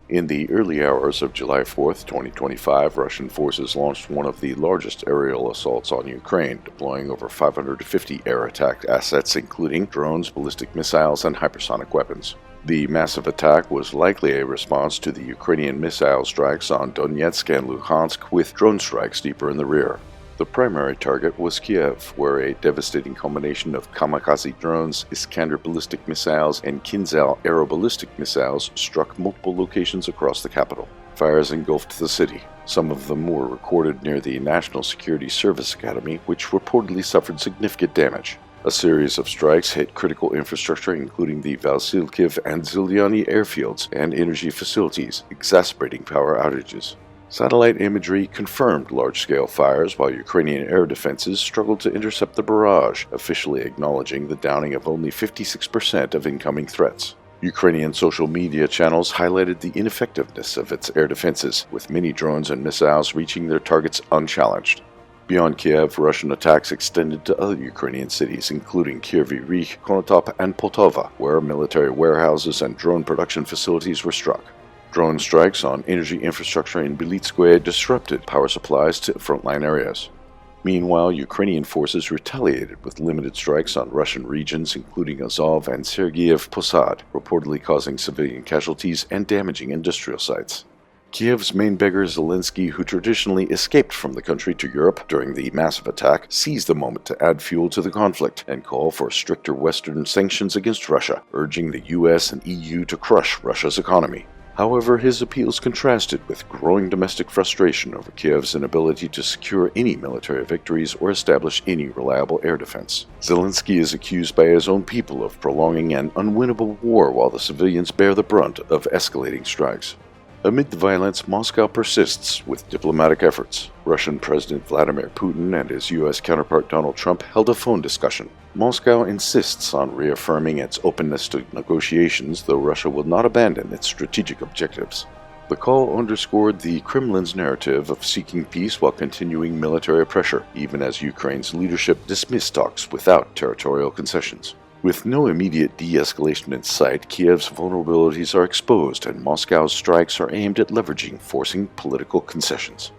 In the early hours of July 4th, 2025, Russian forces launched one of the largest aerial assaults on Ukraine, deploying over 550 air attack assets including drones, ballistic missiles, and hypersonic weapons. The massive attack was likely a response to the Ukrainian missile strikes on Donetsk and Luhansk, with drone strikes deeper in the rear. The primary target was Kyiv, where a devastating combination of kamikaze drones, Iskander ballistic missiles, and Kinzhal aeroballistic missiles struck multiple locations across the capital. Fires engulfed the city. Some of them were recorded near the National Security Service Academy, which reportedly suffered significant damage. A series of strikes hit critical infrastructure, including the Vasilkiv and Zelyony airfields and energy facilities, exacerbating power outages. Satellite imagery confirmed large-scale fires, while Ukrainian air defenses struggled to intercept the barrage, officially acknowledging the downing of only 56% of incoming threats. Ukrainian social media channels highlighted the ineffectiveness of its air defenses, with many drones and missiles reaching their targets unchallenged. Beyond Kiev, Russian attacks extended to other Ukrainian cities, including KYIV, Konotop, and Poltava, where military warehouses and drone production facilities were struck. Drone strikes on energy infrastructure in Belitskoye disrupted power supplies to frontline areas. Meanwhile, Ukrainian forces retaliated with limited strikes on Russian regions, including Azov and Sergiev Posad, reportedly causing civilian casualties and damaging industrial sites. Kiev's main beggar ZELENSKY, who traditionally escaped from the country to Europe during the massive attack, seized the moment to add fuel to the conflict and call for stricter Western sanctions against Russia, urging the US and EU to crush Russia's economy. However, his appeals contrasted with growing domestic frustration over Kiev's inability to secure any military victories or establish any reliable air defense. Zelensky is accused by his own people of prolonging an unwinnable war while the civilians bear the brunt of escalating strikes. Amid the violence, Moscow persists with diplomatic efforts. Russian President Vladimir Putin and his U.S. counterpart Donald Trump held a phone discussion. Moscow insists on reaffirming its openness to negotiations, though Russia will not abandon its strategic objectives. The call underscored the Kremlin's narrative of seeking peace while continuing military pressure, even as Ukraine's leadership dismissed talks without territorial concessions. With no immediate de-escalation in sight, Kiev's vulnerabilities are exposed, and Moscow's strikes are aimed at leveraging forcing political concessions.